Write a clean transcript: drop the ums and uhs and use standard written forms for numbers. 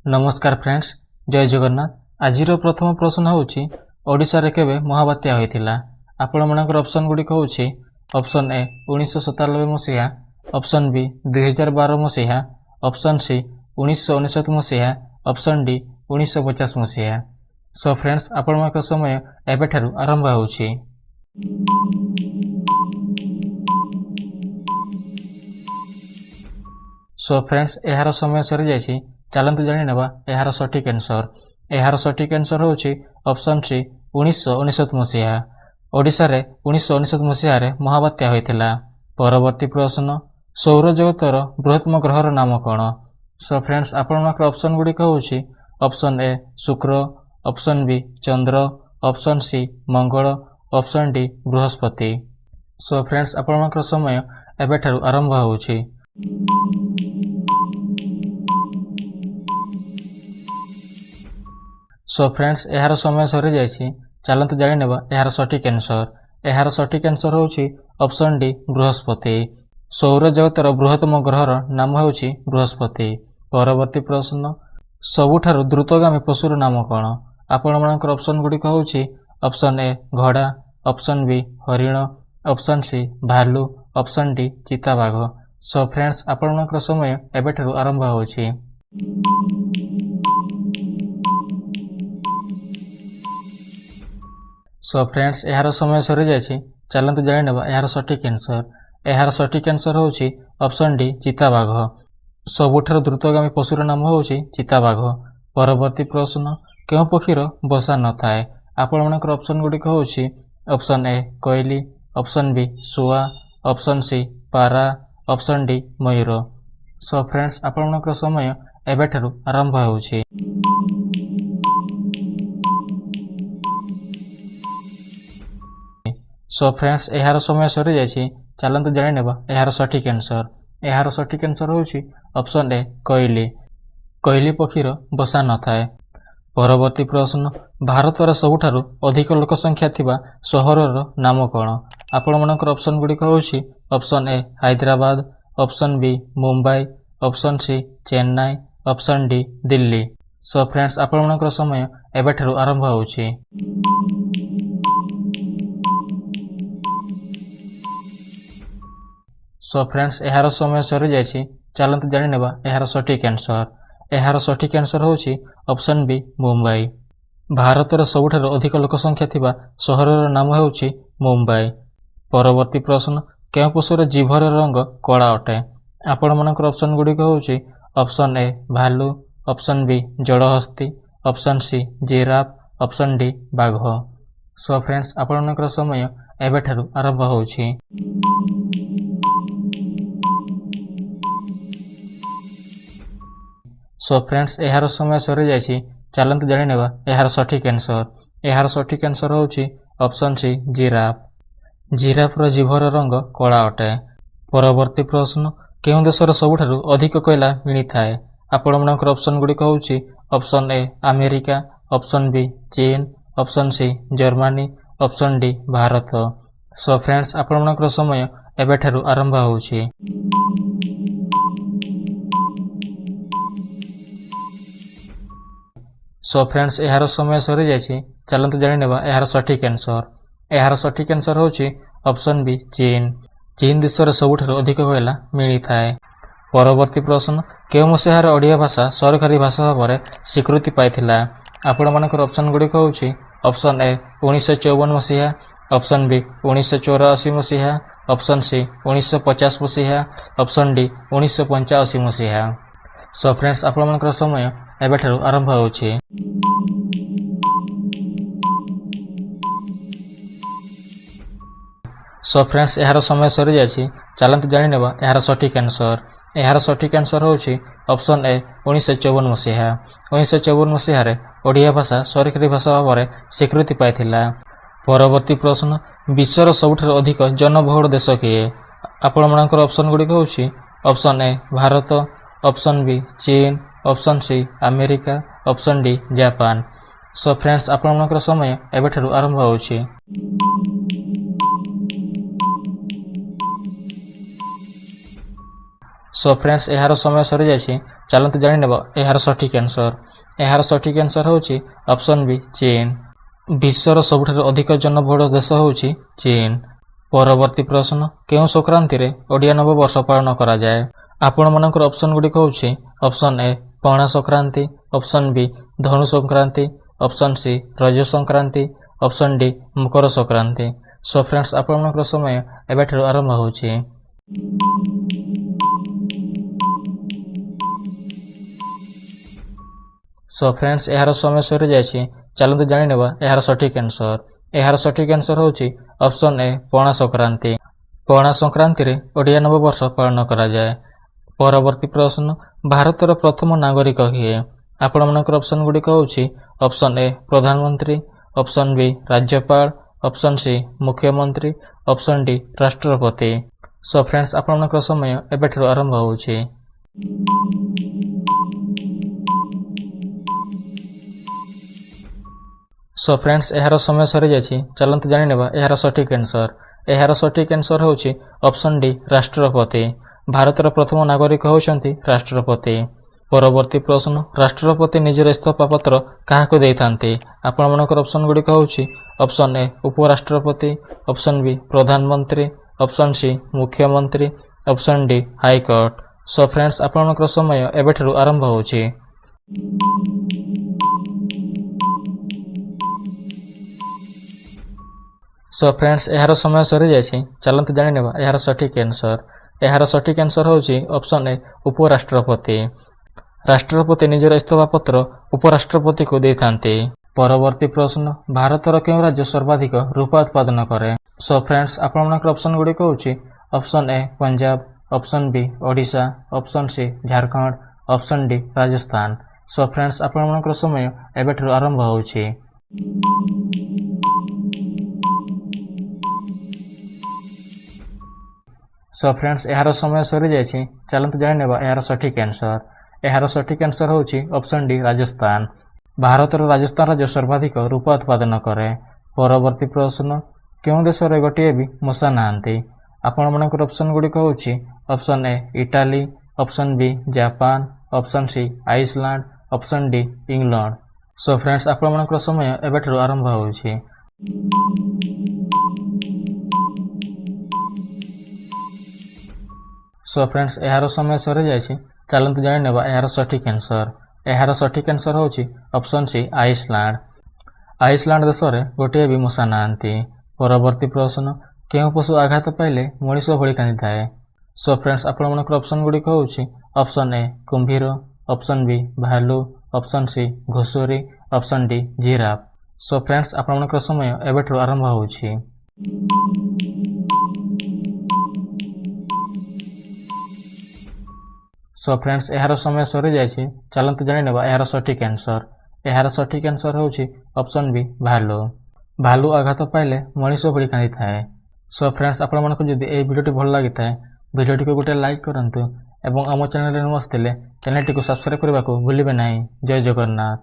नमस्कार फ्रेंड्स, जय जगन्नाथ। आजिर प्रथम प्रश्न होउछि ओडिशा रे केबे महाबात्या होइथिला। आपण मनकर ऑप्शन गुडी कहउछि ऑप्शन ए 1997 मसिहा, ऑप्शन बी 2012 मसिहा, ऑप्शन सी 1959 मसिहा, ऑप्शन डी 1950 मसिहा। सो फ्रेंड्स, आपण मनकर समय एबेठारु आरंभ होउछि। सो फ्रेंड्स, एहार समय सरी जाइछि। चलतु जानि नेबा एहार सठिक आंसर। एहार सठिक आंसर होउछि ऑप्शन सी 1959 मसिहा। ओडिशा रे 1959 मसिहा रे महाबात्या होइथिला। परवर्ती प्रश्न, सौर जगतर बृहत्तम ग्रहर नाम कोन? सो फ्रेंड्स, आपण मनकर ऑप्शन गुडी कहउछि ऑप्शन ए शुक्र, ऑप्शन बी चंद्र, ऑप्शन सी मंगल, ऑप्शन डी बृहस्पति। सो फ्रेंड्स, आपण मनकर समय एबेठारु आरंभ होउछि। सो फ्रेंड्स, एहार समय सरी जाइछि। चलतु जानि नेबा एहार सठिक आंसर। एहार सठिक आंसर होउछि ऑप्शन डी बृहस्पति। सौर जगतर बृहत्तम ग्रहर नाम होउछि बृहस्पति। परवर्ती प्रश्न, सबुठारु द्रुतगामी पशुर नाम कोन? आपण मनकर ऑप्शन गुडी कहउछि ऑप्शन ए घोड़ा, ऑप्शन बी हरिण, ऑप्शन सी भालू, ऑप्शन डी चिताबाघ। सो फ्रेंड्स, आपण मनकर समय एबेठारु आरंभ होउछि। सो फ्रेंड्स, एहार समय सरी जाइछि। चलतु जानि नेबा एहार सठिक आंसर। एहार सठिक आंसर होउछि ऑप्शन डी चिताबाघ। सबुठारु द्रुतगामी पशुर नाम होउछि चिताबाघ। परवर्ती प्रश्न, केउ पक्षीर बसा न थाए? आपण मनकर ऑप्शन गुडी कहउछि ऑप्शन ए कोइली, ऑप्शन बी सुआ, ऑप्शन सी पारा, ऑप्शन डी मयूर। सो फ्रेंड्स, आपण मनकर समय एबेठारु आरंभ होउछि। सो फ्रेंड्स, एहार समय सरी जाइछि। चलतु जानि नेबा एहार सठिक आंसर। एहार सठिक आंसर होउछि ऑप्शन ए कोइली। कोइली पक्षीर बसा न थाए। परवर्ती प्रश्न, भारतर सबुठारु अधिक लोक संख्या थिबा सहरर नाम कोन? आपण मनकर ऑप्शन गुडी कहउछि option A Hyderabad, option B Mumbai, option C Chennai, option D Delhi. So friends, आपण मनकर समय एबेठारु आरंभ होउछि। सो फ्रेंड्स, एहार समय सरी जाइछि। चलतु जानि नेबा एहार सठिक आंसर। एहार सठिक आंसर होउछि ऑप्शन बी मुंबई। भारतर सबुठारु अधिक लोक संख्या थिबा सहरर नाम होउछि मुंबई। परवर्ती प्रश्न, केउ पशुर जीभर रंग कला अटे? आपण मनकर ऑप्शन गुडी कहउछि ऑप्शन ए भालू, ऑप्शन बी जड़हस्ती, option C giraffe, option D बाघ। सो फ्रेंड्स, आपण मनकर समय एबेठारु आरंभ होउछि। सो फ्रेंड्स, एहार समय सरी जाइछि। चलतु जानि नेबा एहार सठिक आंसर। एहार सठिक आंसर होउछि ऑप्शन सी जिराफ। जिराफ रो जीभर रंग कला अटे। परवर्ती प्रश्न, केउ देशर सबुठारु अधिक कोयला मिली थाए? आपण मनकर ऑप्शन गुडी कहउछि option A America, option B चीन, option C Germany, option D Bharat. So friends, आपण मनकर समय एबेठारु आरंभ होउछि। सो फ्रेंड्स, एहार समय सरी जाइछि। चलतु जानि नेबा एहार सठिक आंसर। एहार सठिक आंसर होउछि ऑप्शन बी चीन। चीन देशर सबुठारु अधिक कोयला मिली थाए। परवर्ती प्रश्न, केउ मसिहार ओडिया भाषा सरकारी भाषा भाबरे स्वीकृति पाइथिला? आपण मनकर ऑप्शन गुडी कहउछि ऑप्शन ए 1954 मसिहा, ऑप्शन बी 1984 मसिहा, ऑप्शन सी 1950 मसिहा, ऑप्शन डी 1985 मसिहा। सो फ्रेंड्स, आपण मनकर समय एबेठारु आरंभ होउछि। सो फ्रेंड्स, एहार समय सरी जाइछि। चलतु जानि नेबा एहार सठिक आंसर। एहार सठिक आंसर होउछि ऑप्शन ए 1954 मसिहा। 1954 मसिहा रे ओडिया भाषा सरकारी भाषा भाबरे स्वीकृति पाइथिला। परवर्ती प्रश्न, विश्वर सबुठारु अधिक जनबहुल देश किए? आपण मनकर ऑप्शन गुडी कहउछि option A Bharat, option B चीन, option C America, option D Japan. So friends, आपण मनकर समय एबेठारु आरंभ होउछि। सो फ्रेंड्स, एहार समय सरी जाइछि। ଚାଲନ୍ତୁ ଜାଣିନେବା ଏହାର ସଠିକ୍ ଆନ୍ସର। ଏହାର ସଠିକ୍ ଆନ୍ସର ହେଉଛି ଅପସନ୍ ବି ଚୀନ। ବିଶ୍ୱର ସବୁଠାରୁ ଅଧିକ ଜନବହୁଳ ଦେଶ ହେଉଛି ଚୀନ। ପରବର୍ତ୍ତୀ ପ୍ରଶ୍ନ, କେଉଁ ସଂକ୍ରାନ୍ତିରେ ଓଡ଼ିଆ ନବବର୍ଷ ପାଳନ କରାଯାଏ? ଆପଣମାନଙ୍କର ଅପସନ୍ ଗୁଡ଼ିକ ହେଉଛି option A Pana Sankranti, option B Dhanu Sankranti, option C Raja Sankranti, option D Makar Sankranti. So friends, ଆପଣମାନଙ୍କର ସମୟ ଏବେଠାରୁ ଆରମ୍ଭ ହେଉଛି। ସୋ ଫ୍ରେଣ୍ଡସ୍, ଏହାର ସମୟ ସରିଯାଇଛି। ଚାଲନ୍ତୁ ଜାଣିନେବା ଏହାର ସଠିକ୍ ଆନ୍ସର। ଏହାର ସଠିକ୍ ଆନ୍ସର ହେଉଛି ଅପସନ୍ ଏ ପଣା ସଂକ୍ରାନ୍ତି। ପଣା ସଂକ୍ରାନ୍ତିରେ ଓଡ଼ିଆ ନବବର୍ଷ ପାଳନ କରାଯାଏ। ପରବର୍ତ୍ତୀ ପ୍ରଶ୍ନ, ଭାରତର ପ୍ରଥମ ନାଗରିକ କିଏ? ଆପଣମାନଙ୍କର ଅପସନ୍ ଗୁଡ଼ିକ ହେଉଛି ଅପସନ୍ ଏ ପ୍ରଧାନମନ୍ତ୍ରୀ, ଅପସନ୍ ବି ରାଜ୍ୟପାଳ, ଅପସନ୍ ସି ମୁଖ୍ୟମନ୍ତ୍ରୀ, ଅପସନ୍ ଡି ରାଷ୍ଟ୍ରପତି। ସୋ ଫ୍ରେଣ୍ଡସ୍, ଆପଣମାନଙ୍କର ସମୟ ଏବେଠାରୁ ଆରମ୍ଭ ହେଉଛି। ସୋ ଫ୍ରେଣ୍ଡସ୍, ଏହାର ସମୟ ସରିଯାଇଛି। ଚାଲନ୍ତୁ ଜାଣିନେବା ଏହାର ସଠିକ୍ ଆନ୍ସର। ଏହାର ସଠିକ୍ ଆନ୍ସର ହେଉଛି ଅପସନ୍ ଡି ରାଷ୍ଟ୍ରପତି। ଭାରତର ପ୍ରଥମ ନାଗରିକ ହେଉଛନ୍ତି ରାଷ୍ଟ୍ରପତି। ପରବର୍ତ୍ତୀ ପ୍ରଶ୍ନ, ରାଷ୍ଟ୍ରପତି ନିଜର ଇସ୍ତଫା ପତ୍ର କାହାକୁ ଦେଇଥାନ୍ତି? ଆପଣମାନଙ୍କର ଅପସନ୍ ଗୁଡ଼ିକ ହେଉଛି ଅପସନ୍ ଏ ଉପରାଷ୍ଟ୍ରପତି, ଅପସନ୍ ବି ପ୍ରଧାନମନ୍ତ୍ରୀ, ଅପସନ୍ ସି ମୁଖ୍ୟମନ୍ତ୍ରୀ, option D high court. Show friends, ଆପଣମାନଙ୍କର ସମୟ ଏବେଠାରୁ ଆରମ୍ଭ ହେଉଛି। ସୋ ଫ୍ରେଣ୍ଡସ୍, ଏହାର ସମୟ ସରିଯାଇଛି। ଚାଲନ୍ତୁ ଜାଣିନେବା ଏହାର ସଠିକ୍ ଆନ୍ସର। ଏହାର ସଠିକ୍ ଆନ୍ସର ହେଉଛି ଅପସନ୍ ଏ ଉପରାଷ୍ଟ୍ରପତି। ରାଷ୍ଟ୍ରପତି ନିଜର ଇସ୍ତଫା ପତ୍ର ଉପରାଷ୍ଟ୍ରପତିକୁ ଦେଇଥାନ୍ତି। ପରବର୍ତ୍ତୀ ପ୍ରଶ୍ନ, ଭାରତର କେଉଁ ରାଜ୍ୟ ସର୍ବାଧିକ ରୂପା ଉତ୍ପାଦନ କରେ? ସୋ ଫ୍ରେଣ୍ଡସ୍, ଆପଣମାନଙ୍କର ଅପସନ୍ ଗୁଡ଼ିକ ହେଉଛି option A Punjab, option B Odisha, option C Jharkhand, option D Rajasthan. Show friends, ଆପଣମାନଙ୍କର ସମୟ ଏବେଠାରୁ ଆରମ୍ଭ ହେଉଛି। ସୋ ଫ୍ରେଣ୍ଡସ୍, ଏହାର ସମୟ ସରିଯାଇଛି। ଚାଲନ୍ତୁ ଜାଣିନେବା ଏହାର ସଠିକ୍ ଆନ୍ସର। ଏହାର ସଠିକ୍ ଆନ୍ସର ହେଉଛି ଅପସନ୍ ଡି ରାଜସ୍ଥାନ। ଭାରତର ରାଜସ୍ଥାନ ରାଜ୍ୟ ସର୍ବାଧିକ ରୂପା ଉତ୍ପାଦନ କରେ। ପରବର୍ତ୍ତୀ ପ୍ରଶ୍ନ, କେଉଁ ଦେଶରେ ଗୋଟିଏ ବି ମଶା ନାହାନ୍ତି? ଆପଣମାନଙ୍କର ଅପସନ୍ ଗୁଡ଼ିକ ହେଉଛି option A Italy, option B Japan, option C Iceland, option D England. Show friends, ଆପଣମାନଙ୍କର ସମୟ ଏବେଠାରୁ ଆରମ୍ଭ ହେଉଛି। ସୋ ଫ୍ରେଣ୍ଡସ୍, ଏହାର ସମୟ ସରିଯାଇଛି। ଚାଲନ୍ତୁ ଜାଣିନେବା ଏହାର ସଠିକ୍ ଆନ୍ସର। ଏହାର ସଠିକ୍ ଆନ୍ସର ହେଉଛି ଅପସନ୍ ସି ଆଇସଲ୍ୟାଣ୍ଡ। ଆଇସଲ୍ୟାଣ୍ଡ ଦେଶରେ ଗୋଟିଏ ବି ମଶା ନାହାନ୍ତି। ପରବର୍ତ୍ତୀ ପ୍ରଶ୍ନ, କେଉଁ ପଶୁ ଆଘାତ ପାଇଲେ ମଣିଷ ଭଳି କାନ୍ଦିଥାଏ? ସୋ ଫ୍ରେଣ୍ଡସ୍, ଆପଣମାନଙ୍କର ଅପସନ୍ ଗୁଡ଼ିକ ହେଉଛି ଅପସନ୍ ଏ କୁମ୍ଭୀର, ଅପସନ୍ ବି ଭାଲୁ, ଅପସନ୍ ସି ଘୁଷୁରୀ, option D giraffe. Show friends, ଆପଣମାନଙ୍କର ସମୟ ଏବେଠାରୁ ଆରମ୍ଭ ହେଉଛି। ସୋ ଫ୍ରେଣ୍ଡସ୍, ଏହାର ସମୟ ସରିଯାଇଛି। ଚାଲନ୍ତୁ ଜାଣିନେବା ଏହାର ସଠିକ୍ ଆନ୍ସର। ଏହାର ସଠିକ୍ ଆନ୍ସର ହେଉଛି ଅପସନ୍ ବି ଭାଲୁ। ଭାଲୁ ଆଘାତ ପାଇଲେ ମଣିଷ ଭଳି କାନ୍ଦିଥାଏ। ସୋ ଫ୍ରେଣ୍ଡସ୍, ଆପଣମାନଙ୍କୁ ଯଦି ଏହି ଭିଡ଼ିଓଟି ଭଲ ଲାଗିଥାଏ, ଭିଡ଼ିଓଟିକୁ ଗୋଟିଏ ଲାଇକ୍ କରନ୍ତୁ ଏବଂ ଆମ ଚ୍ୟାନେଲରେ ନୂଆ ଆସିଥିଲେ ଚ୍ୟାନେଲଟିକୁ ସବସ୍କ୍ରାଇବ୍ କରିବାକୁ ଭୁଲିବେ ନାହିଁ। ଜୟ ଜଗନ୍ନାଥ।